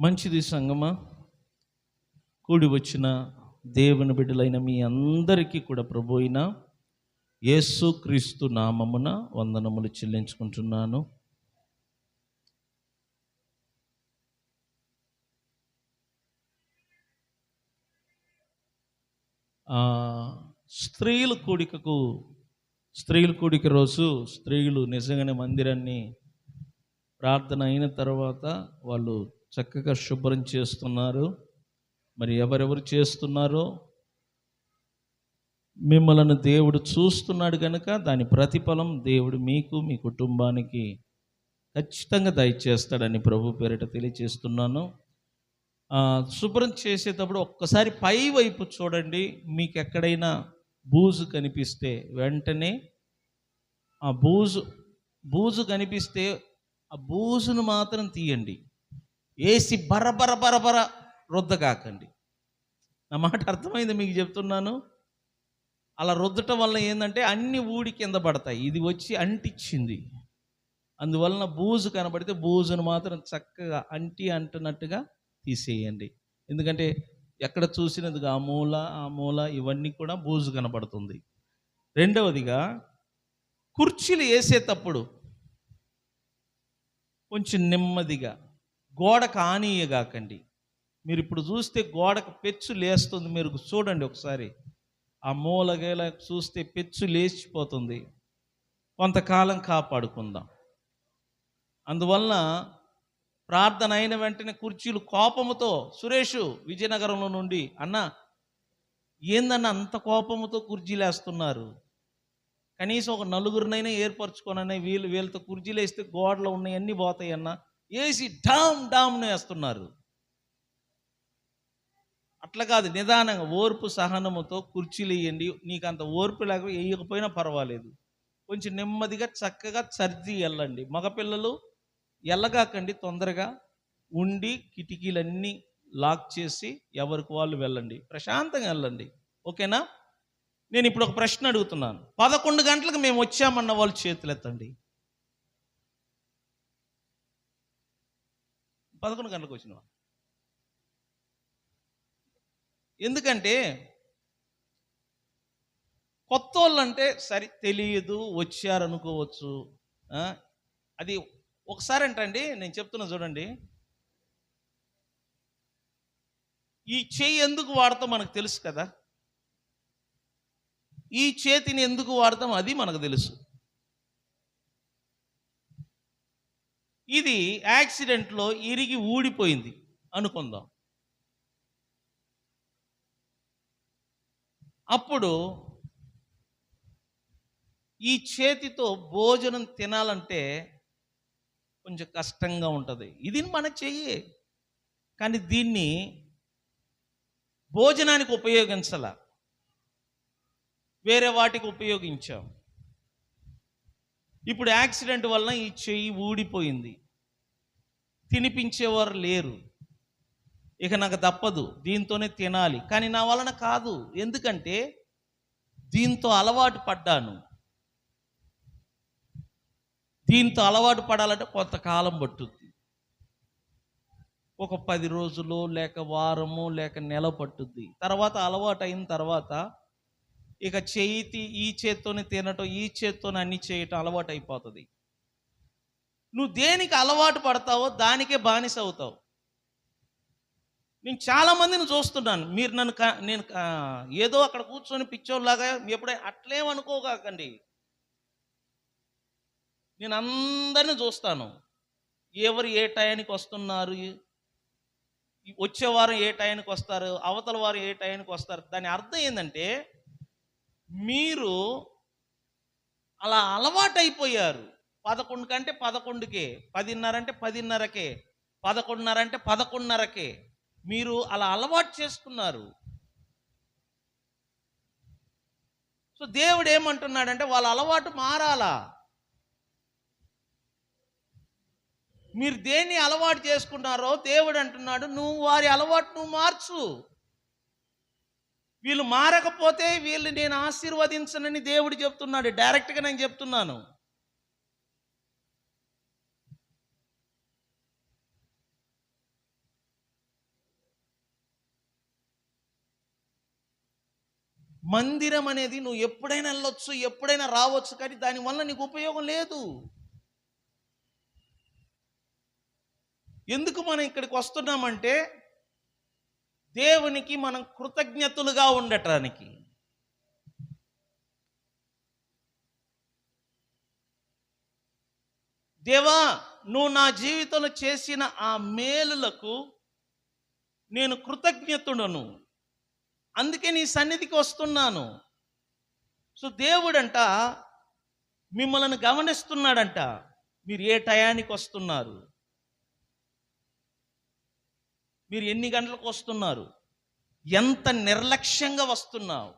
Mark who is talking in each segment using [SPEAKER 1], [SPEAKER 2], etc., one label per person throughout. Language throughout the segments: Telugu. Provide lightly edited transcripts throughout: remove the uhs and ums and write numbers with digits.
[SPEAKER 1] మంచిది సంగమా, కూడి వచ్చిన దేవుని బిడ్డలైన మీ అందరికీ కూడా ప్రభు అయిన యేసుక్రీస్తు నామమున వందనములు చెల్లించుకుంటున్నాను. స్త్రీల కూడిక రోజు స్త్రీలు నిజంగానే మందిరాన్ని ప్రార్థన అయిన తర్వాత వాళ్ళు చక్కగా శుభ్రం చేస్తున్నారు. మరి ఎవరెవరు చేస్తున్నారో మిమ్మల్ని దేవుడు చూస్తున్నాడు కనుక దాని ప్రతిఫలం దేవుడు మీకు, మీ కుటుంబానికి ఖచ్చితంగా దయచేస్తాడని ప్రభు పేరిట తెలియచేస్తున్నాను. శుభ్రం చేసేటప్పుడు ఒక్కసారి పై వైపు చూడండి. మీకు ఎక్కడైనా బూజు కనిపిస్తే వెంటనే ఆ బూజు కనిపిస్తే ఆ బూజును మాత్రం తీయండి. వేసి బరబర రుద్దగాకండి. నా మాట అర్థమైంది మీకు చెప్తున్నాను. అలా రుద్దటం వల్ల ఏంటంటే అన్ని ఊడి కింద పడతాయి. ఇది వచ్చి అంటించింది, అందువలన బూజు కనబడితే బూజును మాత్రం చక్కగా అంటున్నట్టుగా తీసేయండి. ఎందుకంటే ఎక్కడ చూసినదిగా ఆ మూల ఇవన్నీ కూడా బూజు కనబడుతుంది. రెండవదిగా కుర్చీలు వేసేటప్పుడు కొంచెం నెమ్మదిగా గోడకు ఆనీయగాకండి. మీరు ఇప్పుడు చూస్తే గోడకు పెచ్చు లేస్తుంది, మీరు చూడండి ఒకసారి. ఆ మూలగేలా చూస్తే పెచ్చు లేచిపోతుంది. కొంతకాలం కాపాడుకుందాం. అందువలన ప్రార్థన అయిన వెంటనే కుర్చీలు కోపముతో, సురేషు విజయనగరంలో నుండి, అన్న ఏందన్న అంత కోపముతో కుర్చీలు వేస్తున్నారు, కనీసం ఒక నలుగురినైనా ఏర్పరచుకోనని వీళ్ళతో కుర్చీలు వేస్తే గోడలో ఉన్నాయన్నీ పోతాయి అన్న, వేసి డామ్ను వేస్తున్నారు. అట్లా కాదు, నిదానంగా ఓర్పు సహనముతో కుర్చీలు వేయండి. నీకు అంత ఓర్పు లేక వేయకపోయినా పర్వాలేదు, కొంచెం నెమ్మదిగా చక్కగా సర్ది వెళ్ళండి. మగపిల్లలు వెళ్ళగాకండి, తొందరగా ఉండి కిటికీలన్నీ లాక్ చేసి ఎవరికి వాళ్ళు వెళ్ళండి, ప్రశాంతంగా వెళ్ళండి. ఓకేనా? నేను ఇప్పుడు ఒక ప్రశ్న అడుగుతున్నాను. 11 గంటలకు మేము వచ్చామన్న వాళ్ళు చేతులు ఎత్తండి. 11 గంటలకు వచ్చిన వాళ్ళు. ఎందుకంటే కొత్త వాళ్ళు అంటే సరి తెలియదు, వచ్చారనుకోవచ్చు. అది ఒకసారి అంటండి, నేను చెప్తున్నా చూడండి. ఈ చెయ్యి ఎందుకు వాడతాం మనకు తెలుసు కదా, ఈ చేతిని ఎందుకు వాడతాం అది మనకు తెలుసు. ఇది యాక్సిడెంట్లో ఇరిగి ఊడిపోయింది అనుకుందాం. అప్పుడు ఈ చేతితో భోజనం తినాలంటే కొంచెం కష్టంగా ఉంటుంది. ఇది మన చెయ్యి, కానీ దీన్ని భోజనానికి ఉపయోగించాల, వేరే వాటికి ఉపయోగించాం. ఇప్పుడు యాక్సిడెంట్ వలన ఈ చెయ్యి ఊడిపోయింది, తినిపించేవారు లేరు, ఇక నాకు తప్పదు, దీంతోనే తినాలి. కానీ నా వలన కాదు, ఎందుకంటే దీంతో అలవాటు పడ్డాను. దీంతో అలవాటు పడాలంటే కొంతకాలం పట్టుద్ది. ఒక 10 రోజులు లేక వారము లేక నెల పట్టుద్ది. తర్వాత అలవాటు అయిన తర్వాత ఇక ఈ చేత్తోనే తినటం, ఈ చేత్తోనే అన్ని చేయటం అలవాటు అయిపోతుంది. నువ్వు దేనికి అలవాటు పడతావో దానికే బానిస అవుతావు. నేను చాలామందిని చూస్తున్నాను. మీరు నేను ఏదో అక్కడ కూర్చొని పిచ్చోళ్ళలాగా ఎప్పుడైనా అట్లేమనుకోకండి. నేను అందరిని చూస్తాను, ఎవరు ఏ టయానికి వస్తున్నారు, వచ్చేవారం ఏ టయానికి వస్తారు, అవతల వారు ఏ టయానికి వస్తారు. దాని అర్థం ఏంటంటే మీరు అలా అలవాటైపోయారు. 11 కంటే 11కే, 10:30 అంటే 10:30కే, 11:30 అంటే 11:30కే మీరు అలా అలవాటు చేసుకున్నారు. సో దేవుడు ఏమంటున్నాడంటే వాళ్ళ అలవాటు మారాలా. మీరు దేన్ని అలవాటు చేసుకున్నారో దేవుడు అంటున్నాడు, నువ్వు వారి అలవాటు నువ్వు మార్చు. వీళ్ళు మారకపోతే వీళ్ళు నేను ఆశీర్వదించనని దేవుడు చెప్తున్నాడు. డైరెక్ట్గా నేను చెప్తున్నాను. మందిరం అనేది నువ్వు ఎప్పుడైనా వెళ్ళొచ్చు, ఎప్పుడైనా రావచ్చు, కానీ దానివల్ల నీకు ఉపయోగం లేదు. ఎందుకు మనం ఇక్కడికి వస్తున్నామంటే దేవునికి మనం కృతజ్ఞతలుగా ఉండటానికి. దేవా, నువ్వు నా జీవితంలో చేసిన ఆ మేలులకు నేను కృతజ్ఞతుడను, అందుకే నీ సన్నిధికి వస్తున్నాను. సో దేవుడంట మిమ్మల్ని గమనిస్తున్నాడంట. మీరు ఏ టయానికి వస్తున్నారు, మీరు ఎన్ని గంటలకు వస్తున్నారు, ఎంత నిర్లక్ష్యంగా వస్తున్నావు,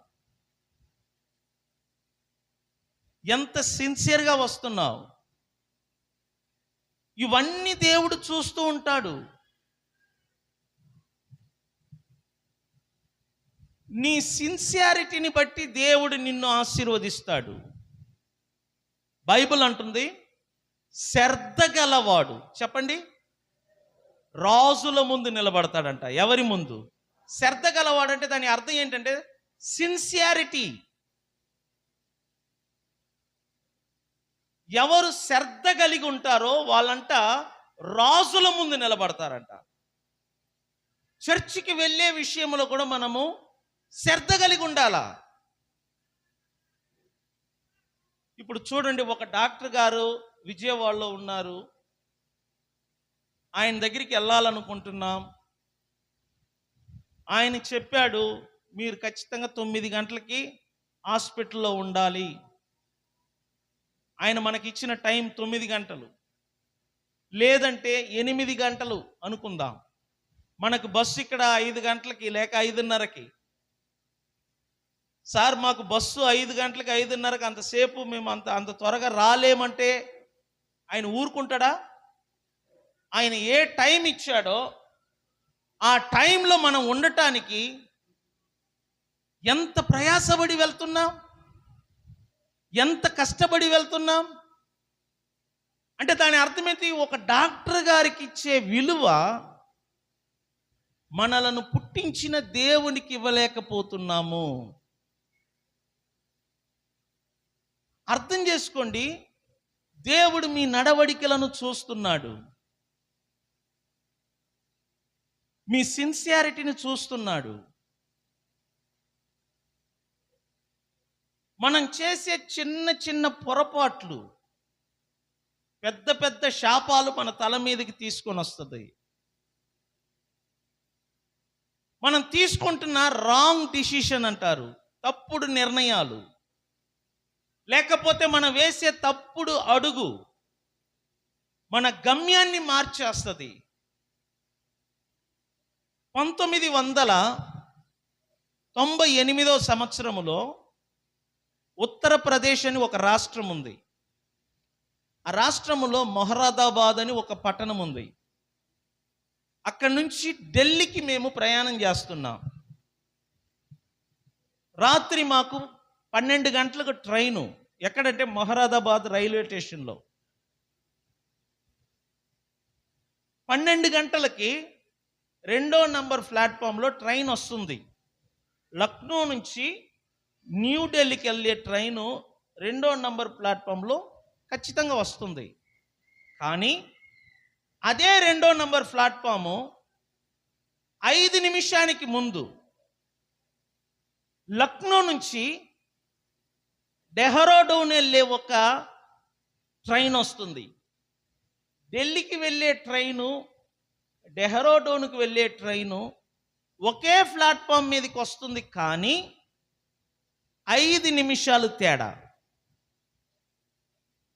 [SPEAKER 1] ఎంత సిన్సియర్గా వస్తున్నావు, ఇవన్నీ దేవుడు చూస్తూ ఉంటాడు. నీ సిన్సియారిటీని బట్టి దేవుడు నిన్ను ఆశీర్వదిస్తాడు. బైబిల్ అంటుంది శ్రద్ధ గలవాడు, చెప్పండి, రాజుల ముందు నిలబడతాడంట. ఎవరి ముందు? శ్రద్ధ గలవాడు అంటే దాని అర్థం ఏంటంటే సిన్సియారిటీ. ఎవరు శ్రద్ధ కలిగి ఉంటారో వాళ్ళంట రాజుల ముందు నిలబడతారంట. చర్చికి వెళ్ళే విషయంలో కూడా మనము శ్రద్ధ కలిగి ఉండాలా. ఇప్పుడు చూడండి, ఒక డాక్టర్ గారు విజయవాడలో ఉన్నారు, ఆయన దగ్గరికి వెళ్ళాలనుకుంటున్నాం. ఆయన చెప్పాడు, మీరు ఖచ్చితంగా 9 గంటలకి హాస్పిటల్లో ఉండాలి. ఆయన మనకి ఇచ్చిన టైం 9 గంటలు, లేదంటే 8 గంటలు అనుకుందాం. మనకు బస్సు ఇక్కడ 5 గంటలకి లేక 5:30కి. సార్, మాకు బస్సు 5 గంటలకి 5:30కి, అంతసేపు మేము అంత త్వరగా రాలేమంటే ఆయన ఊరుకుంటాడా? ఆయన ఏ టైం ఇచ్చాడో ఆ టైంలో మనం ఉండటానికి ఎంత ప్రయాసపడి వెళ్తున్నాం, ఎంత కష్టపడి వెళ్తున్నాం అంటే దాని అర్థమైతే ఒక డాక్టర్ గారికి ఇచ్చే విలువ మనలను పుట్టించిన దేవునికి ఇవ్వలేకపోతున్నాము. అర్థం చేసుకోండి, దేవుడు మీ నడవడికలను చూస్తున్నాడు, మీ సిన్సియారిటీని చూస్తున్నాడు. మనం చేసే చిన్న చిన్న పొరపాట్లు పెద్ద పెద్ద శాపాలు మన తల మీదకి తీసుకొని వస్తుంది. మనం తీసుకుంటున్న రాంగ్ డిసిషన్ అంటారు, తప్పుడు నిర్ణయాలు, లేకపోతే మనం వేసే తప్పుడు అడుగు మన గమ్యాన్ని మార్చేస్తుంది. 1998వ సంవత్సరములో ఉత్తరప్రదేశ్ అని ఒక రాష్ట్రం ఉంది. ఆ రాష్ట్రములో మొహరాదాబాద్ అని ఒక పట్టణం ఉంది. అక్కడి నుంచి ఢిల్లీకి మేము ప్రయాణం చేస్తున్నాం. రాత్రి మాకు 12 గంటలకు ట్రైను. ఎక్కడంటే మొహరాదాబాద్ రైల్వే స్టేషన్లో. 12 గంటలకి 2వ నంబర్ ప్లాట్ఫామ్లో ట్రైన్ వస్తుంది. లక్నో నుంచి న్యూఢిల్లీకి వెళ్ళే ట్రైను 2వ నంబర్ ప్లాట్ఫామ్లో ఖచ్చితంగా వస్తుంది. కానీ అదే 2వ నంబర్ ప్లాట్ఫాము 5 నిమిషానికి ముందు లక్నో నుంచి డెహ్రాడూన్ వెళ్ళే ఒక ట్రైన్ వస్తుంది. ఢిల్లీకి వెళ్ళే ట్రైను, డెహ్రాడూన్కి వెళ్ళే ట్రైను ఒకే ప్లాట్ఫామ్ మీదకి వస్తుంది, కానీ 5 నిమిషాలు తేడా.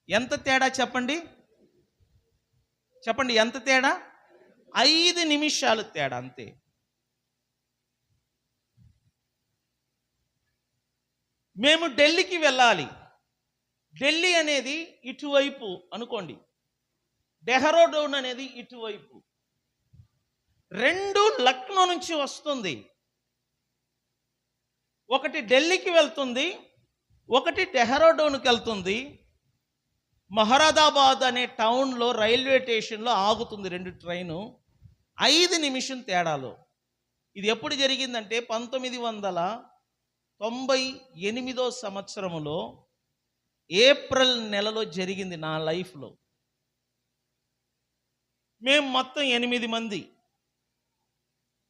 [SPEAKER 1] ఎంత తేడా చెప్పండి? చెప్పండి, ఎంత తేడా? 5 నిమిషాలు తేడా, అంతే. మేము ఢిల్లీకి వెళ్ళాలి. ఢిల్లీ అనేది ఇటువైపు అనుకోండి, డెహ్రాడూన్ అనేది ఇటువైపు. 2 లక్నో నుంచి వస్తుంది. ఒకటి ఢిల్లీకి వెళ్తుంది, ఒకటి డెహ్రాడూన్కి వెళ్తుంది. మొహరాదాబాద్ అనే టౌన్లో రైల్వే స్టేషన్లో ఆగుతుంది 2 ట్రైను, 5 నిమిషం తేడాలో. ఇది ఎప్పుడు జరిగిందంటే 1998 98వ సంవత్సరములో ఏప్రిల్ నెలలో జరిగింది నా లైఫ్లో. మేము మొత్తం 8 మంది.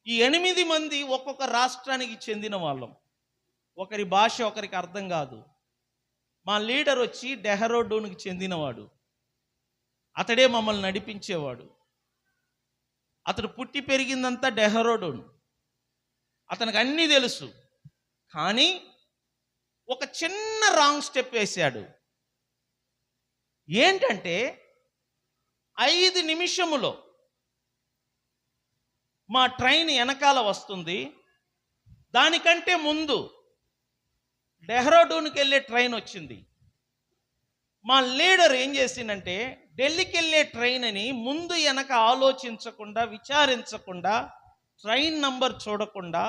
[SPEAKER 1] ఈ 8 మంది ఒక్కొక్క రాష్ట్రానికి చెందిన వాళ్ళం. ఒకరి భాష ఒకరికి అర్థం కాదు. మా లీడర్ వచ్చి డెహ్రాడూన్కి చెందినవాడు. అతడే మమ్మల్ని నడిపించేవాడు. అతడు పుట్టి పెరిగిందంతా డెహ్రాడూన్. అతనికి అన్నీ తెలుసు. కానీ ఒక చిన్న రాంగ్ స్టెప్ వేశాడు. ఏంటంటే 5 నిమిషములో మా ట్రైన్ వెనకాల వస్తుంది. దానికంటే ముందు డెహ్రాడూన్కి వెళ్ళే ట్రైన్ వచ్చింది. మా లీడర్ ఏం చేసిందంటే ఢిల్లీకి వెళ్ళే ట్రైన్ అని ముందు వెనక ఆలోచించకుండా, విచారించకుండా, ట్రైన్ నంబర్ చూడకుండా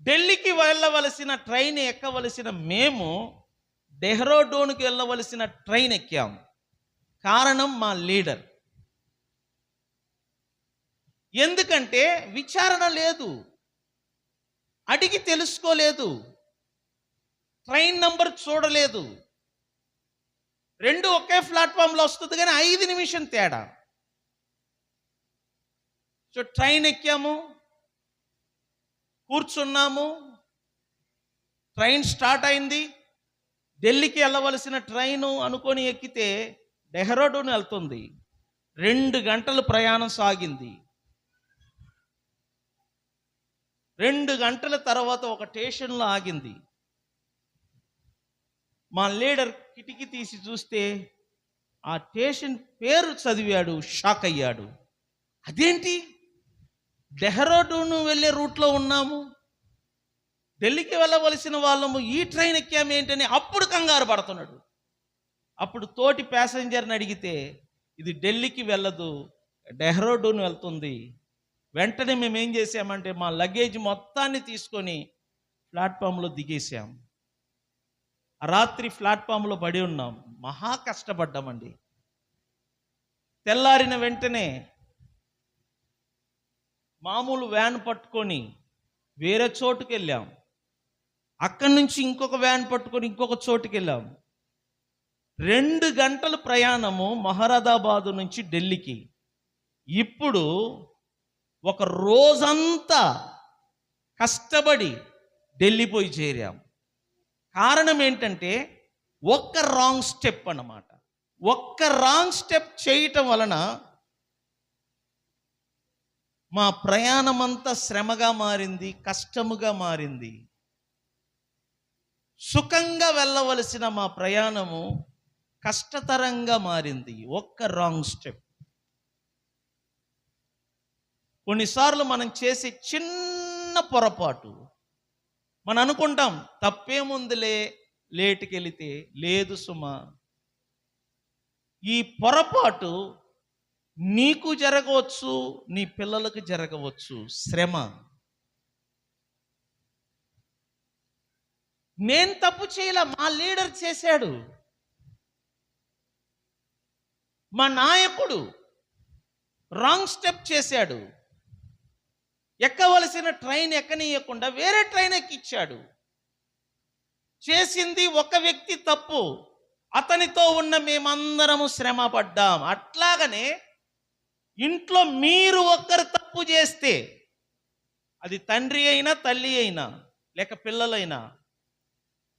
[SPEAKER 1] ఢిల్లీకి వెళ్ళవలసిన ట్రైన్ ఎక్కవలసిన మేము డెహ్రాడూన్కి వెళ్ళవలసిన ట్రైన్ ఎక్కాం. కారణం మా లీడర్. ఎందుకంటే విచారణ లేదు, అడిగి తెలుసుకోలేదు, ట్రైన్ నంబర్ చూడలేదు. 2 ఒకే ప్లాట్ఫామ్లో వస్తుంది కానీ 5 నిమిషం తేడా. సో ట్రైన్ ఎక్కాము, కూర్చున్నాము, ట్రైన్ స్టార్ట్ అయింది. ఢిల్లీకి వెళ్ళవలసిన ట్రైను అనుకొని ఎక్కితే డెహ్రాడూన్ వెళ్తుంది. 2 గంటలు ప్రయాణం సాగింది. 2 గంటల తర్వాత ఒక స్టేషన్లో ఆగింది. మా లీడర్ కిటికీ తీసి చూస్తే ఆ స్టేషన్ పేరు చదివాడు. షాక్ అయ్యాడు. అదేంటి, డెహ్రాడూన్ వెళ్ళే రూట్లో ఉన్నాము, ఢిల్లీకి వెళ్ళవలసిన వాళ్ళము, ఈ ట్రైన్ ఎక్కామేంటని అప్పుడు కంగారు పడుతున్నాడు. అప్పుడు తోటి ప్యాసింజర్ని అడిగితే ఇది ఢిల్లీకి వెళ్ళదు, డెహ్రాడూన్ వెళ్తుంది. వెంటనే మేము ఏం చేసామంటే మా లగేజ్ మొత్తాన్ని తీసుకొని ప్లాట్ఫామ్లో దిగేసాం. రాత్రి ప్లాట్ఫామ్లో పడి ఉన్నాం. మహా కష్టపడ్డామండి. తెల్లారిన వెంటనే మామూలు వ్యాన్ పట్టుకొని వేరే చోటుకి వెళ్ళాం. అక్కడి నుంచి ఇంకొక వ్యాన్ పట్టుకొని ఇంకొక చోటుకి వెళ్ళాం. 2 గంటల ప్రయాణము మహరాదాబాదు నుంచి ఢిల్లీకి. ఇప్పుడు ఒక రోజంతా కష్టపడి ఢిల్లీ పోయి చేరాం. కారణం ఏంటంటే ఒక్క రాంగ్ స్టెప్ అన్నమాట. ఒక్క రాంగ్ స్టెప్ చేయటం వలన మా ప్రయాణం అంతా శ్రమగా మారింది, కష్టముగా మారింది. సుఖంగా వెళ్ళవలసిన మా ప్రయాణము కష్టతరంగా మారింది. ఒక్క రాంగ్ స్టెప్. కొన్నిసార్లు మనం చేసే చిన్న పొరపాటు, మనం అనుకుంటాం తప్పేముందులే లేటుకి వెళితే. లేదు సుమా, ఈ పొరపాటు నీకు జరగవచ్చు, నీ పిల్లలకు జరగవచ్చు. శ్రమ. నేను తప్పు చేయలే, మా లీడర్ చేశాడు. మా నాయకుడు రాంగ్ స్టెప్ చేశాడు. ఎక్కవలసిన ట్రైన్ ఎక్కనీయకుండా వేరే ట్రైన్ ఎక్కిచ్చాడు. చేసింది ఒక వ్యక్తి తప్పు, అతనితో ఉన్న మేమందరము శ్రమ పడ్డాం. అట్లాగనే ఇంట్లో మీరు ఒక్కరు తప్పు చేస్తే, అది తండ్రి అయినా తల్లి అయినా లేక పిల్లలైనా,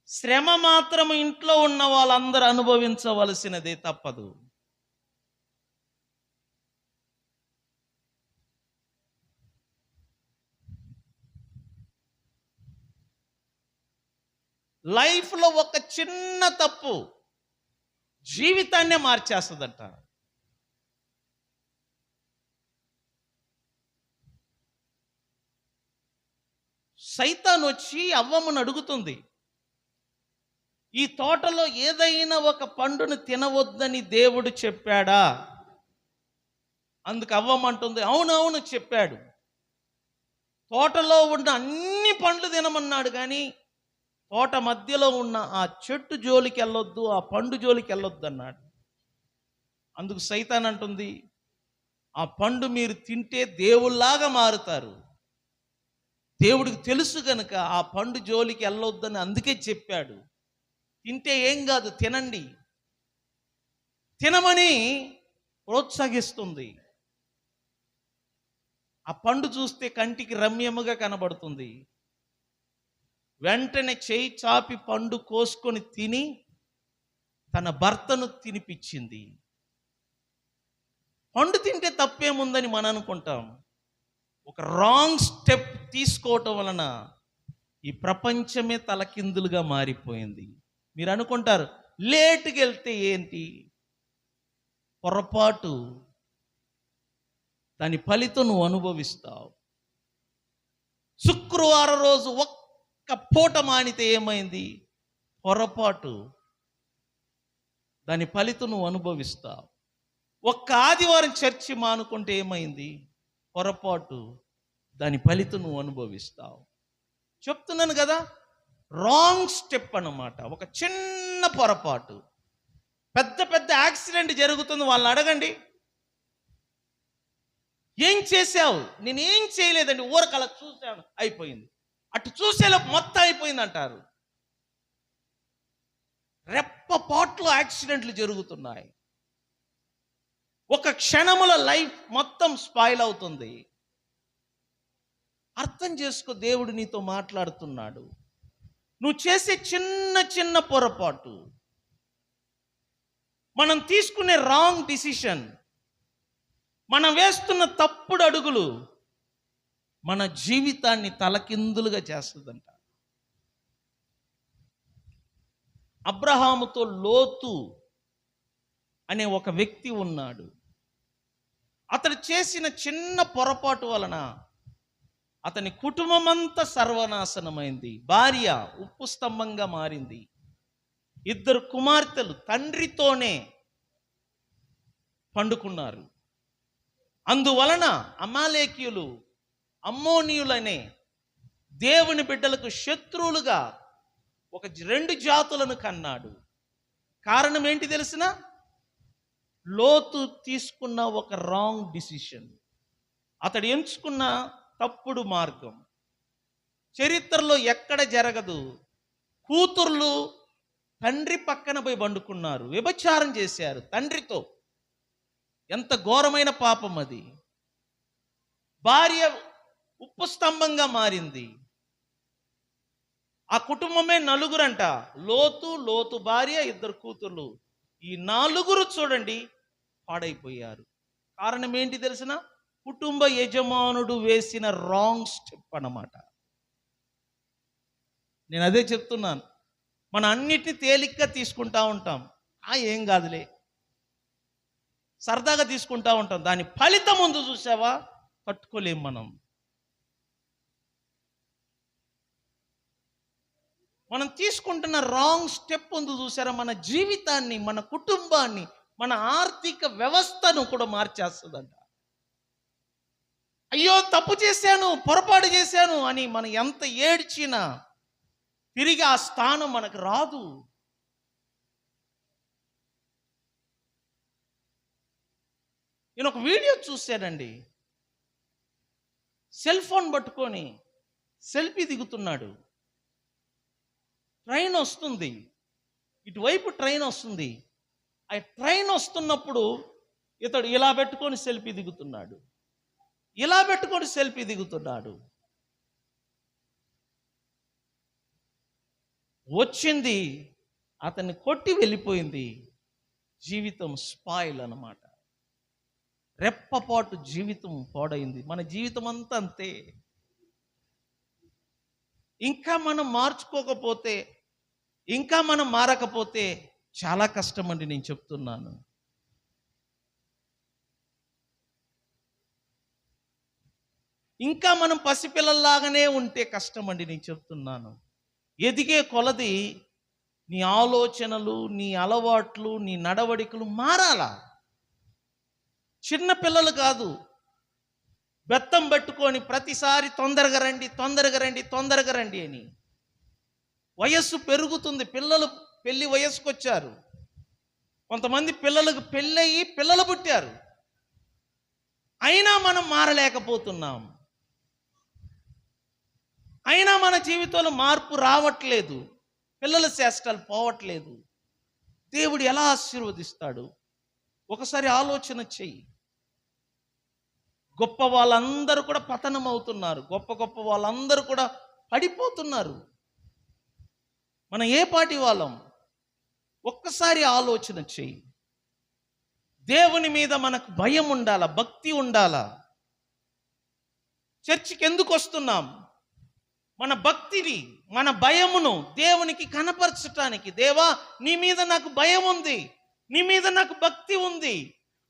[SPEAKER 1] శ్రమ మాత్రం ఇంట్లో ఉన్న వాళ్ళందరూ అనుభవించవలసినదే, తప్పదు. లైఫ్లో ఒక చిన్న తప్పు జీవితాన్నే మార్చేస్తుందంట. సైతాన్ వచ్చి అవ్వమ్మను అడుగుతుంది, ఈ తోటలో ఏదైనా ఒక పండును తినవద్దని దేవుడు చెప్పాడా? అందుకు అవ్వమంటుంది, అవునవును చెప్పాడు. తోటలో ఉన్న అన్ని పండ్లు తినమన్నాడు, కానీ తోట మధ్యలో ఉన్న ఆ చెట్టు జోలికి వెళ్ళొద్దు, ఆ పండు జోలికి వెళ్ళొద్దు అన్నాడు. అందుకు సైతాన్ అంటుంది, ఆ పండు మీరు తింటే దేవుళ్ళలాగా మారుతారు. దేవుడికి తెలుసు గనుక ఆ పండు జోలికి వెళ్ళొద్దని అందుకే చెప్పాడు. తింటే ఏం కాదు, తినండి, తినమని ప్రోత్సహిస్తుంది. ఆ పండు చూస్తే కంటికి రమ్యముగా కనబడుతుంది. వెంటనే చేయి చాపి పండు కోసుకొని తిని తన భర్తను తినిపించింది. పండు తింటే తప్పేముందని మనం అనుకుంటాం. ఒక రాంగ్ స్టెప్ తీసుకోవటం వలన ఈ ప్రపంచమే తలకిందులుగా మారిపోయింది. మీరు అనుకుంటారు లేటుగా వెళ్తే ఏంటి, పొరపాటు, దాని ఫలితం నువ్వు అనుభవిస్తావు. శుక్రవారం రోజు ఒక్క పూట మానితే ఏమైంది, పొరపాటు, దాని ఫలితం నువ్వు అనుభవిస్తావు. ఒక్క ఆదివారం చర్చి మానుకుంటే ఏమైంది, పొరపాటు, దాని ఫలితం నువ్వు అనుభవిస్తావు. చెప్తున్నాను కదా, రాంగ్ స్టెప్ అన్నమాట. ఒక చిన్న పొరపాటు, పెద్ద పెద్ద యాక్సిడెంట్ జరుగుతుంది. వాళ్ళని అడగండి, ఏం చేశావు? నేనేం చేయలేదండి, ఊరకలా చూశాను, అయిపోయింది. అటు చూసేలోపు మొత్తం అయిపోయింది అంటారు. రెప్పపాట్లో యాక్సిడెంట్లు జరుగుతున్నాయి. ఒక క్షణముల లైఫ్ మొత్తం స్పాయిల్ అవుతుంది. అర్థం చేసుకో, దేవుడు నీతో మాట్లాడుతున్నాడు. నువ్వు చేసే చిన్న చిన్న పొరపాటు, మనం తీసుకునే రాంగ్ డిసిషన్, మనం వేస్తున్న తప్పుడు అడుగులు మన జీవితాన్ని తలకిందులుగా చేస్తుందంట. అబ్రహాముతో లోతు అనే ఒక వ్యక్తి ఉన్నాడు. అతడు చేసిన చిన్న పొరపాటు వలన అతని కుటుంబం అంతా సర్వనాశనమైంది. భార్య ఉప్పు స్తంభంగా మారింది. 2 కుమార్తెలు తండ్రితోనే పండుకున్నారు. అందువలన అమాలేకీయులు, అమ్మోనీయులనే దేవుని బిడ్డలకు శత్రువులుగా ఒక 2 జాతులను కన్నాడు. కారణం ఏంటి తెలిసిన? లోతు తీసుకున్న ఒక రాంగ్ డిసిషన్, అతడు ఎంచుకున్న తప్పుడు మార్గం. చరిత్రలో ఎక్కడ జరగదు, కూతుర్లు తండ్రి పక్కన పోయి పండుకున్నారు, వ్యభిచారం చేశారు తండ్రితో. ఎంత ఘోరమైన పాపం అది. భార్య ఉప్పు స్తంభంగా మారింది. ఆ కుటుంబమే 4 లోతు భార్య, 2 కూతుర్లు. ఈ 4 చూడండి పాడైపోయారు. కారణం ఏంటి తెలిసిన? కుటుంబ యజమానుడు వేసిన రాంగ్ స్టెప్ అన్నమాట. నేను అదే చెప్తున్నాను. మనం అన్నిటిని తేలిగ్గా తీసుకుంటా ఉంటాం. ఏం కాదులే, సరదాగా తీసుకుంటా ఉంటాం. దాని ఫలితం ముందు చూసావా, తట్టుకోలేం మనం. మనం తీసుకుంటున్న రాంగ్ స్టెప్ ముందు చూసారా, మన జీవితాన్ని, మన కుటుంబాన్ని, మన ఆర్థిక వ్యవస్థను కూడా మార్చేస్తుందంట. అయ్యో తప్పు చేశాను, పొరపాటు చేశాను అని మనం ఎంత ఏడ్చినా తిరిగి ఆ స్థానం మనకు రాదు. నేను ఒక వీడియో చూశానండి. సెల్ ఫోన్ పట్టుకొని సెల్ఫీ దిగుతున్నాడు. ట్రైన్ వస్తుంది, ఇటువైపు ట్రైన్ వస్తుంది. ఆ ట్రైన్ వస్తున్నప్పుడు ఇతడు ఇలా పెట్టుకొని సెల్ఫీ దిగుతున్నాడు, ఇలా పెట్టుకొని సెల్ఫీ దిగుతున్నాడు. వచ్చింది, అతన్ని కొట్టి వెళ్ళిపోయింది. జీవితం స్పాయిల్ అన్నమాట. రెప్పపాటు జీవితం పాడైంది. మన జీవితం అంతా అంతే. ఇంకా మనం మార్చుకోకపోతే, ఇంకా మనం మారకపోతే చాలా కష్టం అండి, నేను చెప్తున్నాను. ఇంకా మనం పసిపిల్లల్లాగానే ఉంటే కష్టం అండి, నేను చెప్తున్నాను. ఎదిగే కొలది నీ ఆలోచనలు, నీ అలవాట్లు, నీ నడవడికలు మారాలా. చిన్న పిల్లలు కాదు, బెత్తం పెట్టుకొని ప్రతిసారి తొందరగా రండి, తొందరగా రండి, తొందరగా రండి అని. వయస్సు పెరుగుతుంది, పిల్లలు పెళ్లి వయస్సుకు వచ్చారు. కొంతమంది పిల్లలకు పెళ్ళయి పిల్లలు పుట్టారు, అయినా మనం మారలేకపోతున్నాం. అయినా మన జీవితంలో మార్పు రావట్లేదు, పిల్లల చేష్టలు పోవట్లేదు. దేవుడు ఎలా ఆశీర్వదిస్తాడు? ఒకసారి ఆలోచన చెయ్యి. గొప్ప వాళ్ళందరూ కూడా పతనం అవుతున్నారు, గొప్ప గొప్ప వాళ్ళందరూ కూడా పడిపోతున్నారు. మనం ఏ పాటి వాళ్ళం? ఒక్కసారి ఆలోచన చెయ్యి. దేవుని మీద మనకు భయం ఉండాలా, భక్తి ఉండాలా. చర్చికి ఎందుకు వస్తున్నాం? మన భక్తిని, మన భయమును దేవునికి కనపరచటానికి. దేవా, నీ మీద నాకు భయం ఉంది, నీ మీద నాకు భక్తి ఉంది,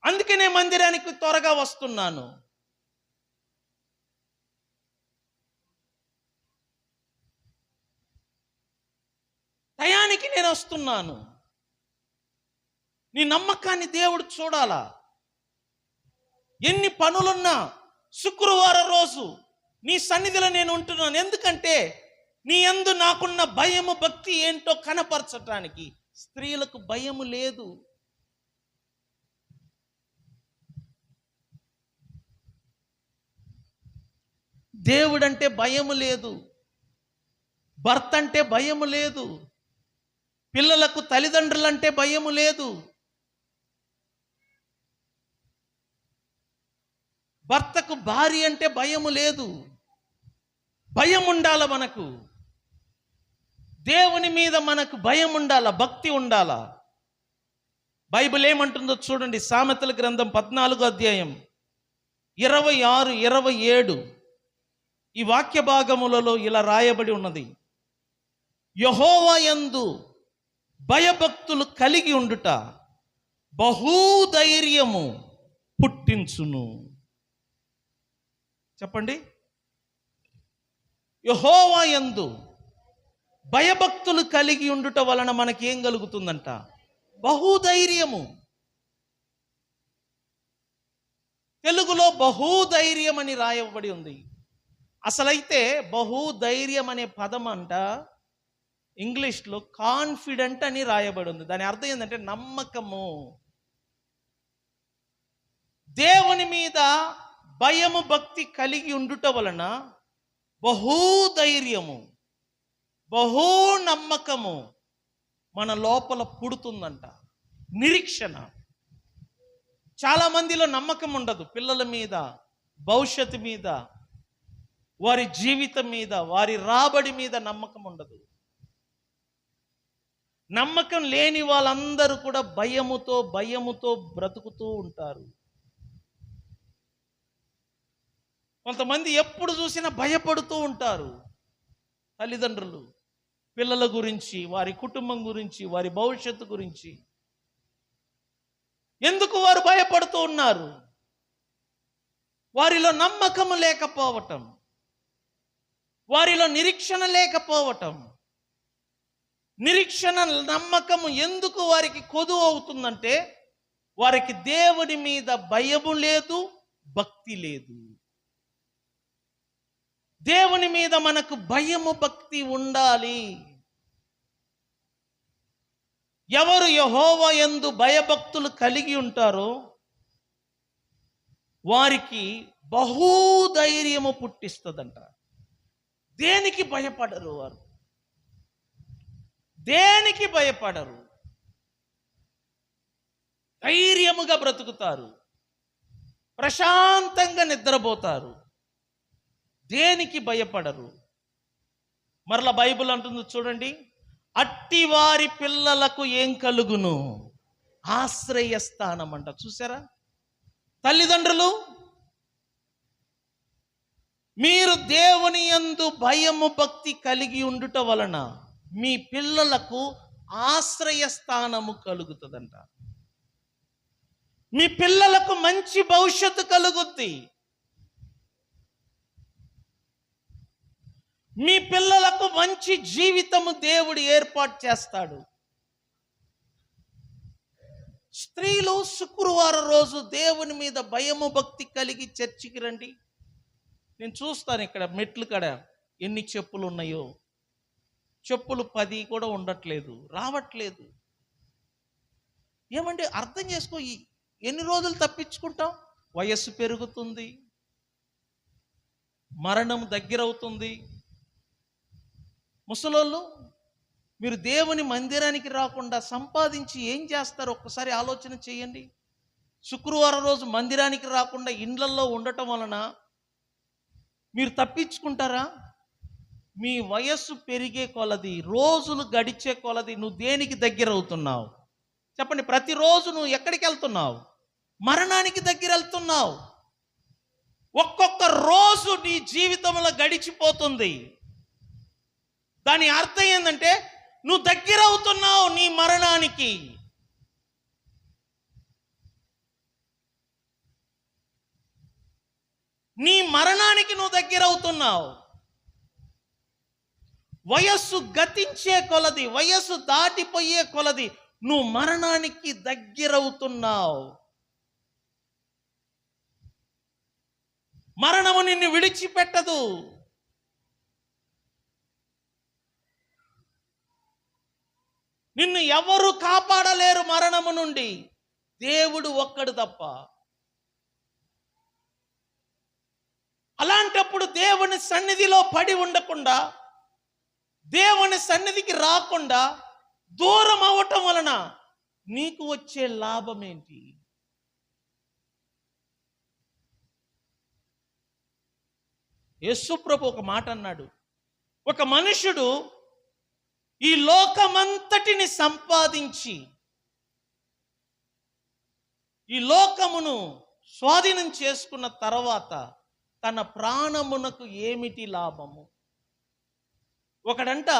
[SPEAKER 1] అందుకనే మందిరానికి త్వరగా వస్తున్నాను. టయానికి నేను వస్తున్నాను. నీ నమ్మకాన్ని దేవుడు చూడాలా. ఎన్ని పనులున్నా శుక్రవారం రోజు నీ సన్నిధిలో నేను ఉంటున్నాను. ఎందుకంటే నీ యందు నాకున్న భయము, భక్తి ఏంటో కనపరచటానికి. స్త్రీలకు భయము లేదు. దేవుడంటే భయము లేదు, భర్త అంటే భయము లేదు, పిల్లలకు తల్లిదండ్రులంటే భయము లేదు. భర్తకు భార్య అంటే భయము లేదు. భయం ఉండాల మనకు. దేవుని మీద మనకు భయం ఉండాలా, భక్తి ఉండాలా. బైబిల్ ఏమంటుందో చూడండి. సామెతల గ్రంథం 14వ అధ్యాయం 26, 27 ఈ వాక్య భాగములలో ఇలా రాయబడి ఉన్నది. యెహోవా యందు భయభక్తులు కలిగి ఉండుట బహుధైర్యము పుట్టించును. చెప్పండి. యెహోవా యందు భయభక్తులు కలిగి ఉండుట వలన మనకి ఏం కలుగుతుందంట? బహుధైర్యము. తెలుగులో బహుధైర్యం అని రాయబడి ఉంది. అసలైతే బహుధైర్యం అనే పదం అంట ఇంగ్లీష్లో కాన్ఫిడెంట్ అని రాయబడి ఉంది. దాని అర్థం ఏంటంటే నమ్మకము. దేవుని మీద భయము, భక్తి కలిగి ఉండుట వలన బహుధైర్యము, బహు నమ్మకము మన లోపల పుడుతుందంట. నిరీక్షణ. చాలా మందిలో నమ్మకం ఉండదు. పిల్లల మీద, భవిష్యత్తు మీద, వారి జీవితం మీద, వారి రాబడి మీద నమ్మకం ఉండదు. నమ్మకం లేని వాళ్ళందరూ కూడా భయముతో బ్రతుకుతూ ఉంటారు. కొంతమంది ఎప్పుడు చూసినా భయపడుతూ ఉంటారు. తల్లిదండ్రులు పిల్లల గురించి, వారి కుటుంబం గురించి, వారి భవిష్యత్తు గురించి. ఎందుకు వారు భయపడుతూ ఉన్నారు? వారిలో నమ్మకము లేకపోవటం, వారిలో నిరీక్షణ లేకపోవటం. నిరీక్షణ, నమ్మకము ఎందుకు వారికి కొదువు అవుతుందంటే వారికి దేవుని మీద భయము లేదు, భక్తి లేదు. దేవుని మీద మనకు భయము, భక్తి ఉండాలి. ఎవరు యెహోవా యందు భయభక్తులు కలిగి ఉంటారో వారికి బహుధైర్యము పుట్టిస్తుందంట. దేనికి భయపడరు వారు, దేనికి భయపడరు. ధైర్యముగా బ్రతుకుతారు, ప్రశాంతంగా నిద్రపోతారు, దేనికి భయపడరు. మరలా బైబిల్ అంటుంది చూడండి, అట్టి వారి పిల్లలకు ఏం కలుగును? ఆశ్రయస్థానం అంట. చూసారా? తల్లిదండ్రులు, మీరు దేవుని యందు భయము, భక్తి కలిగి ఉండుట వలన మీ పిల్లలకు ఆశ్రయస్థానము కలుగుతుందంట. మీ పిల్లలకు మంచి భవిష్యత్తు కలుగుద్ది. మీ పిల్లలకు మంచి జీవితము దేవుడు ఏర్పాటు చేస్తాడు. స్త్రీలు శుక్రవారం రోజు దేవుని మీద భయము, భక్తి కలిగి చర్చికి రండి. నేను చూస్తాను ఇక్కడ మెట్లు కాడ ఎన్ని చెప్పులు ఉన్నాయో. చెప్పులు 10 కూడా ఉండట్లేదు, రావట్లేదు. ఏమంటే అర్థం చేసుకో, ఎన్ని రోజులు తప్పించుకుంటాం? వయస్సు పెరుగుతుంది, మరణం దగ్గరవుతుంది, ముసలోళ్ళు, మీరు దేవుని మందిరానికి రాకుండా సంపాదించి ఏం చేస్తారో ఒక్కసారి ఆలోచన చేయండి. శుక్రవారం రోజు మందిరానికి రాకుండా ఇండ్లల్లో ఉండటం వలన మీరు తప్పించుకుంటారా? మీ వయస్సు పెరిగే కొలది, రోజులు గడిచే కొలది నువ్వు దేనికి దగ్గర అవుతున్నావు చెప్పండి? ప్రతిరోజు నువ్వు ఎక్కడికి వెళ్తున్నావు? మరణానికి దగ్గర వెళ్తున్నావు. ఒక్కొక్క రోజు నీ జీవితంలో గడిచిపోతుంది. దాని అర్థం ఏంటంటే నువ్వు దగ్గర అవుతున్నావు నీ మరణానికి. నీ మరణానికి నువ్వు దగ్గర అవుతున్నావు. వయస్సు గతించే కొలది, వయస్సు దాటిపోయే కొలది నువ్వు మరణానికి దగ్గరవుతున్నావు. మరణము నిన్ను విడిచిపెట్టదు. నిన్ను ఎవరు కాపాడలేరు మరణము నుండి, దేవుడు ఒక్కడు తప్ప. అలాంటప్పుడు దేవుని సన్నిధిలో పడి ఉండకుండా, దేవుని సన్నిధికి రాకుండా దూరం అవటం వలన నీకు వచ్చే లాభం ఏంటి? యేసుప్రభు ఒక మాట అన్నాడు, ఒక మనుషుడు ఈ లోకమంతటిని సంపాదించి ఈ లోకమును స్వాధీనం చేసుకున్న తర్వాత తన ప్రాణమునకు ఏమిటి లాభము? ఒకడంట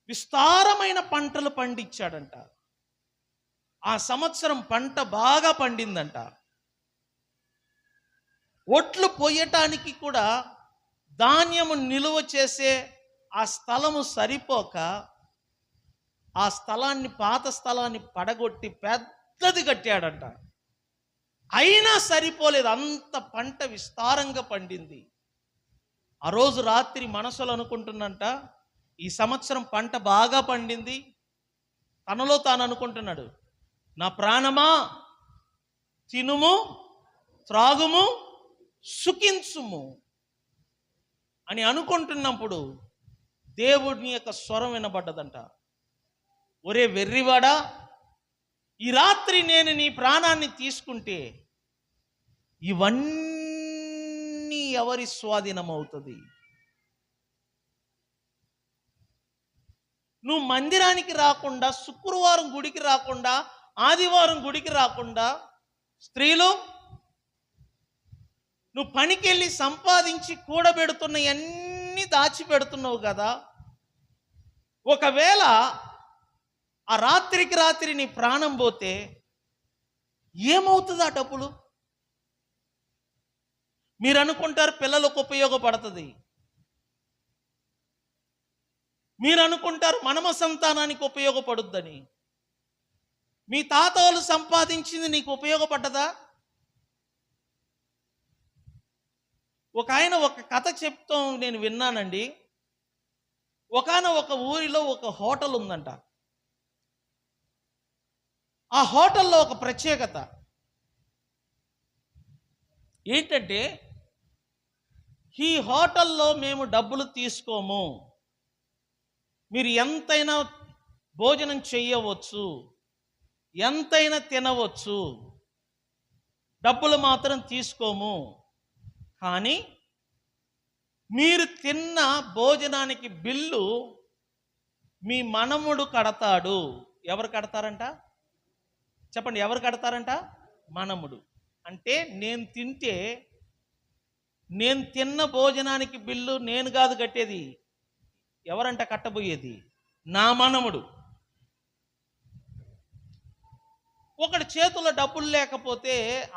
[SPEAKER 1] విస్తారమైన పంటలు పండించాడంట. ఆ సంవత్సరం పంట బాగా పండిందంట. ఒట్లు పొయ్యటానికి కూడా ధాన్యము నిలువ చేసే ఆ స్థలము సరిపోక ఆ స్థలాన్ని, పాత స్థలాన్ని పడగొట్టి పెద్దది కట్టాడంట. అయినా సరిపోలేదు, అంత పంట విస్తారంగా పండింది. ఆ రోజు రాత్రి మనసులో అనుకుంటున్నంట, ఈ సంవత్సరం పంట బాగా పండింది. తనలో తాను అనుకుంటున్నాడు, నా ప్రాణమా తినుము, త్రాగుము, సుఖించుము అని అనుకుంటున్నప్పుడు దేవుడిని యొక్క స్వరం వినబడ్డదంట. ఒరే వెర్రివాడా, ఈ రాత్రి నేను నీ ప్రాణాన్ని తీసుకుంటే ఇవన్నీ ఎవరి స్వాధీనం అవుతుంది? నువ్వు మందిరానికి రాకుండా, శుక్రవారం గుడికి రాకుండా, ఆదివారం గుడికి రాకుండా, స్త్రీలు నువ్వు పనికి వెళ్ళి సంపాదించి కూడబెడుతున్నవన్నీ దాచిపెడుతున్నావు కదా. ఒకవేళ ఆ రాత్రికి రాత్రి నీ ప్రాణం పోతే ఏమవుతుంది ఆ డబ్బులు? మీరు అనుకుంటారు పిల్లలకు ఉపయోగపడుతుంది, మీరు అనుకుంటారు మనమ సంతానానికి ఉపయోగపడుద్దని. మీ తాత వాళ్ళు సంపాదించింది నీకు ఉపయోగపడ్డదా? ఒక ఆయన ఒక కథ చెప్తాం నేను విన్నానండి. ఒక ఊరిలో ఒక హోటల్ ఉందంట. ఆ హోటల్లో ఒక ప్రత్యేకత ఏంటంటే, ఈ హోటల్లో మేము డబ్బులు తీసుకోము, మీరు ఎంతైనా భోజనం చేయవచ్చు, ఎంతైనా తినవచ్చు, డబ్బులు మాత్రం తీసుకోము. కానీ మీరు తిన్న భోజనానికి బిల్లు మీ మనముడు కడతాడు. ఎవరు కడతారంట చెప్పండి? ఎవరు కడతారంట? మనముడు. అంటే నేను తింటే, నేను తిన్న భోజనానికి బిల్లు నేను కాదు కట్టేది. ఎవరంట కట్టబోయేది? నా మనముడు. ఒకటి చేతుల్లో డబ్బులు లేకపోతే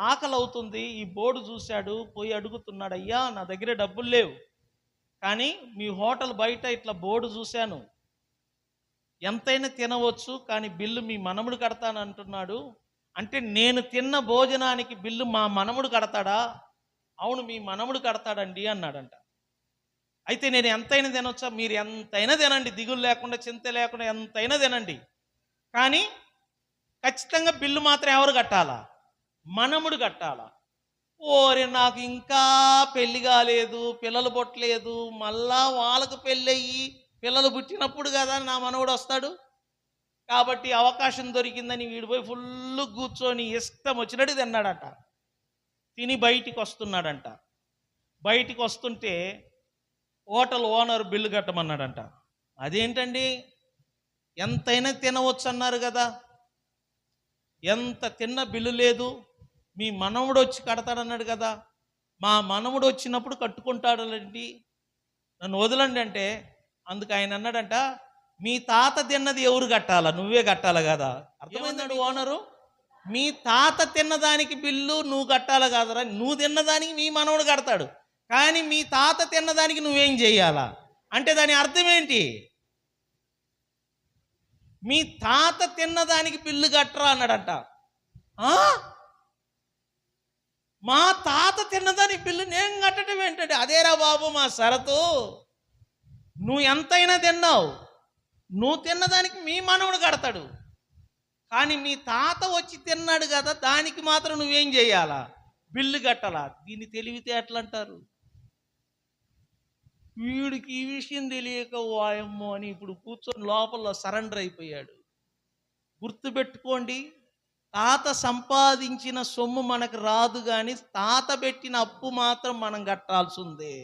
[SPEAKER 1] ఆకలి అవుతుంది, ఈ బోర్డు చూశాడు, పోయి అడుగుతున్నాడు, అయ్యా నా దగ్గర డబ్బులు లేవు, కానీ మీ హోటల్ బయట ఇట్లా బోర్డు చూశాను, ఎంతైనా తినవచ్చు, కానీ బిల్లు మీ మనముడు కడతాను అంటున్నాడు. అంటే నేను తిన్న భోజనానికి బిల్లు మా మనముడు కడతాడా? అవును, మీ మనముడు కడతాడండి అన్నాడంట. అయితే నేను ఎంతైనా తినొచ్చా? మీరు ఎంతైనా తినండి, దిగులు లేకుండా, చింత లేకుండా ఎంతైనా తినండి, కానీ ఖచ్చితంగా బిల్లు మాత్రం ఎవరు కట్టాలా? మనముడు కట్టాలా. ఓరే నాకు ఇంకా పెళ్లి కాలేదు, పిల్లలు పుట్టలేదు, మళ్ళా వాళ్ళకు పెళ్ళయ్యి పిల్లలు పుట్టినప్పుడు కదా నా మనవడు వస్తాడు, కాబట్టి అవకాశం దొరికిందని వీడు పోయి ఫుల్ కూర్చొని ఇష్టం వచ్చినట్టు తిన్నాడట. తిని బయటికి వస్తున్నాడంట. బయటికి వస్తుంటే హోటల్ ఓనర్ బిల్లు కట్టమన్నాడంట. అదేంటండి, ఎంతైనా తినవచ్చు అన్నారు కదా, ఎంత తిన్న బిల్లు లేదు, మీ మనవడు వచ్చి కడతాడన్నాడు కదా, మా మనవడు వచ్చినప్పుడు కట్టుకుంటాడండి, నన్ను వదలండి అంటే, అందుకు ఆయన అన్నాడంట, మీ తాత తిన్నది ఎవరు కట్టాలా, నువ్వే కట్టాలి కదా. అర్థమైందండి ఓనరు, మీ తాత తిన్నదానికి బిల్లు నువ్వు కట్టాలి కదరా, నువ్వు తిన్నదానికి మీ మనవడు కడతాడు, కానీ మీ తాత తిన్నదానికి నువ్వేం చెయ్యాలా అంటే దాని అర్థం ఏంటి? మీ తాత తిన్నదానికి బిల్లు కట్టరా అన్నాడంట. మా తాత తిన్నదానికి బిల్లు నేను కట్టడం ఏంటంటే, అదేరా బాబు మా షరతు, నువ్వు ఎంతైనా తిన్నావు, నువ్వు తిన్నదానికి మీ మనవడు కడతాడు, కానీ మీ తాత వచ్చి తిన్నాడు కదా, దానికి మాత్రం నువ్వేం చేయాలా, బిల్లు కట్టాలా. దీన్ని తెలివితే ఎట్లా అంటారు? వీడికి ఈ విషయం తెలియక వాయమ్మో అని ఇప్పుడు కూర్చొని లోపల సరెండర్ అయిపోయాడు. గుర్తుపెట్టుకోండి, తాత సంపాదించిన సొమ్ము మనకు రాదు, కానీ తాత పెట్టిన అప్పు మాత్రం మనం కట్టాల్సిందే.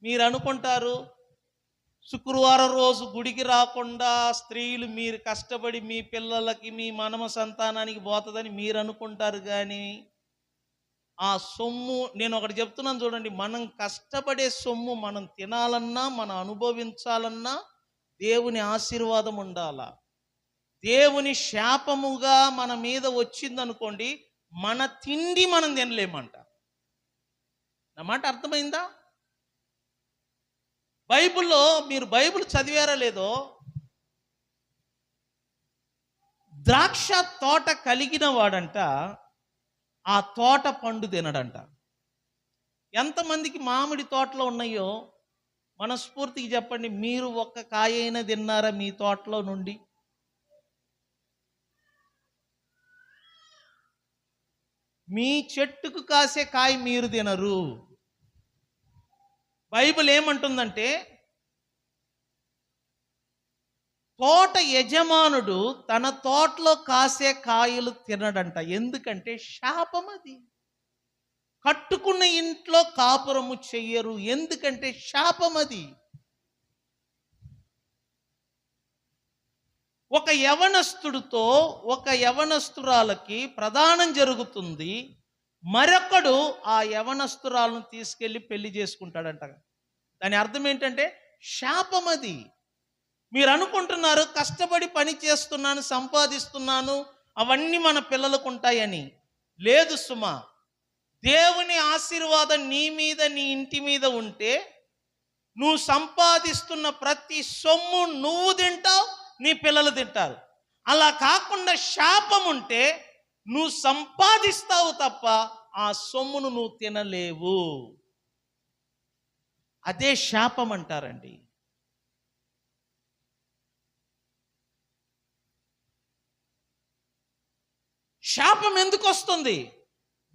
[SPEAKER 1] మీరు అనుకుంటారు శుక్రవారం రోజు గుడికి రాకుండా స్త్రీలు మీరు కష్టపడి మీ పిల్లలకి మీ మనమ సంతానానికి పోతుందని మీరు అనుకుంటారు, కానీ ఆ సొమ్ము, నేను ఒకటి చెప్తున్నాను చూడండి, మనం కష్టపడే సొమ్ము మనం తినాలన్నా మనం అనుభవించాలన్నా దేవుని ఆశీర్వాదం ఉండాలా. దేవుని శాపముగా మన మీద వచ్చిందనుకోండి, మన తిండి మనం తినలేమంట. నా మాట అర్థమైందా? బైబిల్లో మీరు బైబిల్ చదివారా లేదో, ద్రాక్ష తోట కలిగిన వాడంట ఆ తోట పండు తినడంట. ఎంతమందికి మామిడి తోటలో ఉన్నాయో మనస్ఫూర్తికి చెప్పండి, మీరు ఒక్క కాయ అయినా తిన్నారా మీ తోటలో నుండి? మీ చెట్టుకు కాసే కాయ మీరు తినరు. బైబిల్ ఏమంటుందంటే, తోట యజమానుడు తన తోటలో కాసే కాయలు తినడంట. ఎందుకంటే శాపం అది. కట్టుకున్న ఇంట్లో కాపురము చెయ్యరు, ఎందుకంటే శాపం అది. ఒక యవనస్తుడితో ఒక యవనస్తురాలకి ప్రదానం జరుగుతుంది, మరొకడు ఆ యవనస్తురాలను తీసుకెళ్ళి పెళ్లి చేసుకుంటాడంట. దాని అర్థం ఏంటంటే శాపం అది. మీరు అనుకుంటున్నారు కష్టపడి పని చేస్తున్నాను, సంపాదిస్తున్నాను, అవన్నీ మన పిల్లలకు ఉంటాయని. లేదు సుమా, దేవుని ఆశీర్వాదం నీ మీద నీ ఇంటి మీద ఉంటే నువ్వు సంపాదిస్తున్న ప్రతి సొమ్ము నువ్వు తింటావు, నీ పిల్లలు తింటారు. అలా కాకుండా శాపం ఉంటే నువ్వు సంపాదిస్తావు తప్ప ఆ సొమ్మును నువ్వు తినలేవు. అదే శాపం అంటారండి. శాపం ఎందుకు వస్తుంది?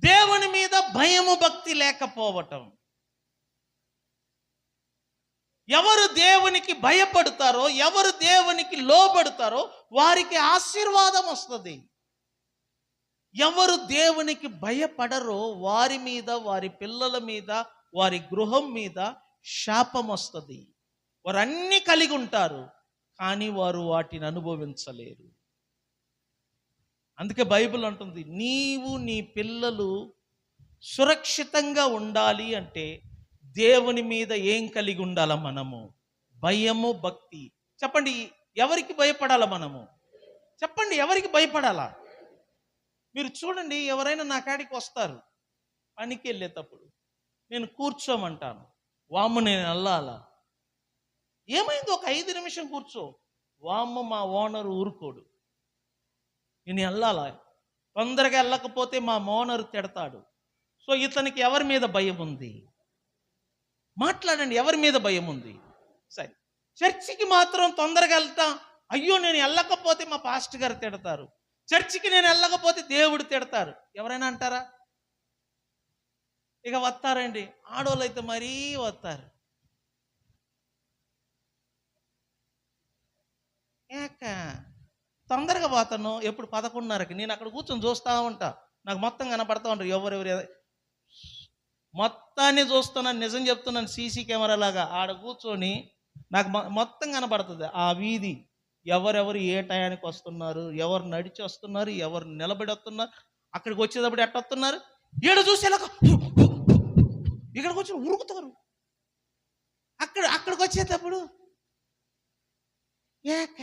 [SPEAKER 1] దేవుని మీద భయము భక్తి లేకపోవటం. ఎవరు దేవునికి భయపడతారో, ఎవరు దేవునికి లోబడతారో వారికి ఆశీర్వాదం వస్తుంది. ఎవరు దేవునికి భయపడరో వారి మీద, వారి పిల్లల మీద, వారి గృహం మీద శాపం వస్తుంది. వారు అన్నీ కలిగి ఉంటారు, కానీ వారు వాటిని అనుభవించలేరు. అందుకే బైబిల్ అంటుంది, నీవు నీ పిల్లలు సురక్షితంగా ఉండాలి అంటే దేవుని మీద ఏం కలిగి ఉండాల మనము? భయము భక్తి. చెప్పండి, ఎవరికి భయపడాల మనము? చెప్పండి, ఎవరికి భయపడాలా? మీరు చూడండి, ఎవరైనా నా కాడికి వస్తారు పనికి వెళ్ళేటప్పుడు, నేను కూర్చోమంటాను, వామ్మ నేను వెళ్ళాలా, ఏమైంది ఒక 5 నిమిషం కూర్చో, వామ్మ మా ఓనరు ఊరుకోడు, నేను వెళ్ళాలా, తొందరగా వెళ్ళకపోతే మా ఓనరు తిడతాడు. సో ఇతనికి ఎవరి మీద భయం ఉంది? మాట్లాడండి, ఎవరి మీద భయం ఉంది? సరే, చర్చికి మాత్రం తొందరగా వెళ్తా, అయ్యో నేను వెళ్ళకపోతే మా పాస్టర్ గారు తిడతారు. చర్చికి నేను వెళ్ళకపోతే దేవుడు తిడతారు. ఎవరైనా అంటారా? ఇక వస్తారండి, ఆడవాళ్ళు అయితే మరీ వస్తారు. ఏక తొందరగా పోతాను, ఎప్పుడు 11:30కి. నేను అక్కడ కూర్చొని చూస్తూ ఉంటా, నాకు మొత్తం కనపడతా ఉంటారు ఎవరెవరు మొత్తాన్ని చూస్తున్నాను. నిజం చెప్తున్నాను, సీసీ కెమెరా లాగా ఆడ కూర్చొని నాకు మొత్తం కనపడుతుంది. ఆ వీధి ఎవరెవరు ఏ టయానికి వస్తున్నారు, ఎవరు నడిచి వస్తున్నారు, ఎవరు నిలబడి వస్తున్నారు, అక్కడికి వచ్చేటప్పుడు ఎట్ట వస్తున్నారు, ఈడ చూసి ఎలా ఇక్కడికి వచ్చి ఉరుకుతారు. అక్కడికి వచ్చేటప్పుడు ఏక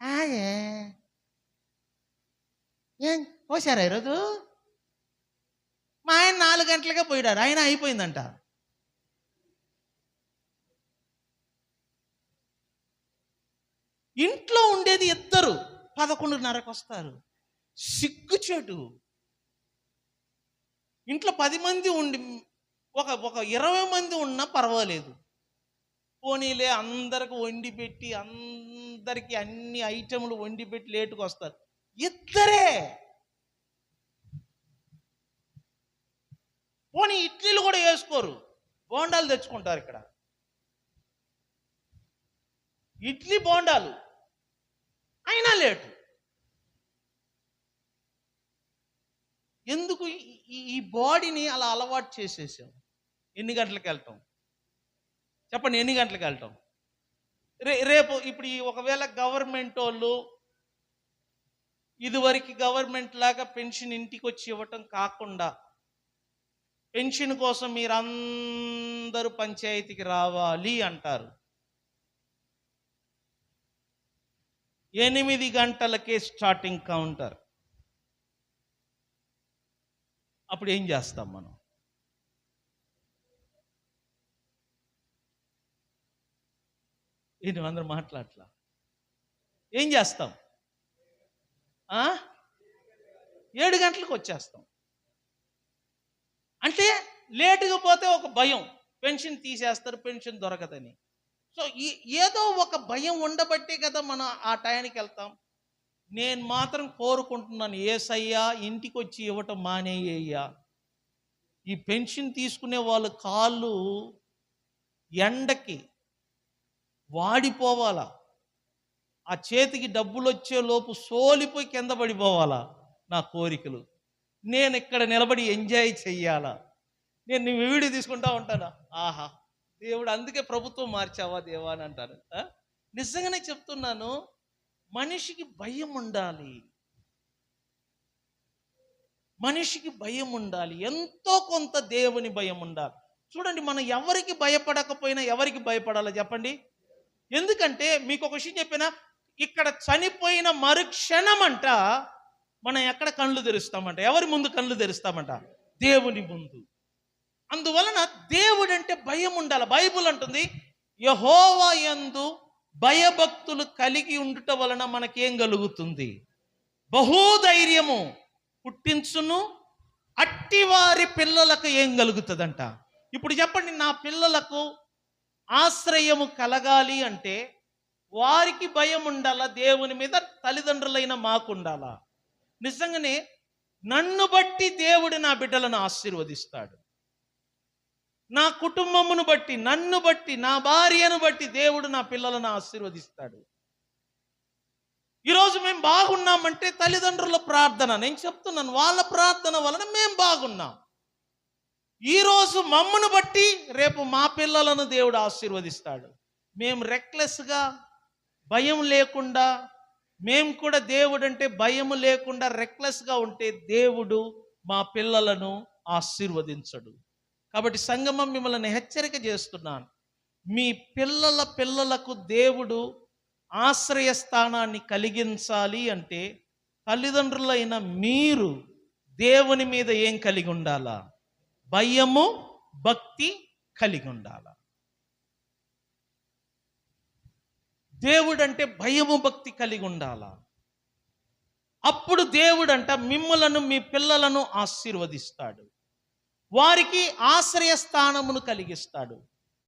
[SPEAKER 1] ఆయే ఏం పోసారా ఈరోజు? మా ఆయన 4 గంటలకే పోయాడు, ఆయన అయిపోయిందంట. ఇంట్లో ఉండేది ఇద్దరు, 11:30కి వస్తారు. సిగ్గుచేటు. ఇంట్లో 10 మంది ఉండి ఒక 20 మంది ఉన్నా పర్వాలేదు, పోనీలే అందరికి వండి పెట్టి, అందరికి అన్ని ఐటెంలు వండి పెట్టి లేటుకు వస్తారు. ఇద్దరే పోనీ ఇడ్లీలు కూడా వేసుకోరు, బోండాలు తెచ్చుకుంటారు. ఇక్కడ ఇడ్లీ బోండాలు అయినా లేటు. ఎందుకు? ఈ బాడీని అలా అలవాటు చేసేసాం. ఎన్ని గంటలకు వెళ్తాం చెప్పండి? ఎన్ని గంటలకు వెళ్తాం? రేపు ఇప్పుడు ఒకవేళ గవర్నమెంట్ వాళ్ళు ఇదివరకు గవర్నమెంట్ లాగా పెన్షన్ ఇంటికి వచ్చి ఇవ్వటం కాకుండా, పెన్షన్ కోసం మీరందరూ పంచాయతీకి రావాలి అంటారు. 8 గంటలకే స్టార్టింగ్ కౌంటర్. అప్పుడు ఏం చేస్తాం మనం? ఏంటి అందరూ మాట్లాడట్లా? ఏం చేస్తాం? 7 గంటలకు వచ్చేస్తాం. అంటే లేటుగా పోతే ఒక భయం, పెన్షన్ తీసేస్తారు, పెన్షన్ దొరకదని. సో ఏదో ఒక భయం ఉండబట్టే కదా మనం ఆ టయానికి వెళ్తాం. నేను మాత్రం కోరుకుంటున్నాను, యేసయ్యా ఇంటికి వచ్చి ఇవ్వటం మానేయ్యా. ఈ పెన్షన్ తీసుకునే వాళ్ళు కాళ్ళు ఎండకి వాడిపోవాలా, ఆ చేతికి డబ్బులు వచ్చే లోపు సోలిపోయి కింద పడిపోవాలా నా కోరికలు. నేను ఇక్కడ నిలబడి ఎంజాయ్ చెయ్యాలా. నేను వీడియో తీసుకుంటా ఉంటాను, ఆహా దేవుడు అందుకే ప్రభుత్వం మార్చావా దేవా అని అంటారు. నిజంగానే చెప్తున్నాను, మనిషికి భయం ఉండాలి. మనిషికి భయం ఉండాలి, ఎంతో కొంత దేవుని భయం ఉండాలి. చూడండి, మనం ఎవరికి భయపడకపోయినా ఎవరికి భయపడాలో చెప్పండి? ఎందుకంటే మీకు ఒక విషయం చెప్పినా, ఇక్కడ చనిపోయిన మరుక్షణం అంట మనం ఎక్కడ కళ్ళు తెరుస్తామంట? ఎవరి ముందు కళ్ళు తెరుస్తామంట? దేవుని ముందు. అందువలన దేవుడు అంటే భయం ఉండాలి. బైబుల్ అంటుంది, యెహోవా యందు భయభక్తులు కలిగి ఉండుట వలన మనకేం కలుగుతుంది? బహుధైర్యము పుట్టించును, అట్టివారి పిల్లలకు ఏం కలుగుతుందంట? ఇప్పుడు చెప్పండి, నా పిల్లలకు ఆశ్రయము కలగాలి అంటే వారికి భయం ఉండాలా? దేవుని మీద తల్లిదండ్రులైన మాకు ఉండాలా? నిజంగానే నన్ను బట్టి దేవుడు నా బిడ్డలను ఆశీర్వదిస్తాడు. నా కుటుంబమును బట్టి, నన్ను బట్టి, నా భార్యను బట్టి దేవుడు నా పిల్లలను ఆశీర్వదిస్తాడు. ఈరోజు మేము బాగున్నామంటే తల్లిదండ్రుల ప్రార్థన. నేను చెప్తున్నాను, వాళ్ళ ప్రార్థన వలన మేము బాగున్నాం. ఈరోజు మమ్మను బట్టి రేపు మా పిల్లలను దేవుడు ఆశీర్వదిస్తాడు. మేము రెక్లెస్గా, భయం లేకుండా, మేము కూడా దేవుడు అంటే భయం లేకుండా రెక్లెస్గా ఉంటే దేవుడు మా పిల్లలను ఆశీర్వదించడు. కాబట్టి సంగమం మిమ్మల్ని హెచ్చరిక చేస్తున్నాను, మీ పిల్లలకు దేవుడు ఆశ్రయస్థానాన్ని కలిగించాలి అంటే తల్లిదండ్రులైన మీరు దేవుని మీద ఏం కలిగి ఉండాలా? భయము, భక్తి కలిగి ఉండాలా. దేవుడు అంటే భయము, భక్తి కలిగి ఉండాలా. అప్పుడు దేవుడు అంట మిమ్మలను, మీ పిల్లలను ఆశీర్వదిస్తాడు, వారికి ఆశ్రయ స్థానమును కలిగిస్తాడు.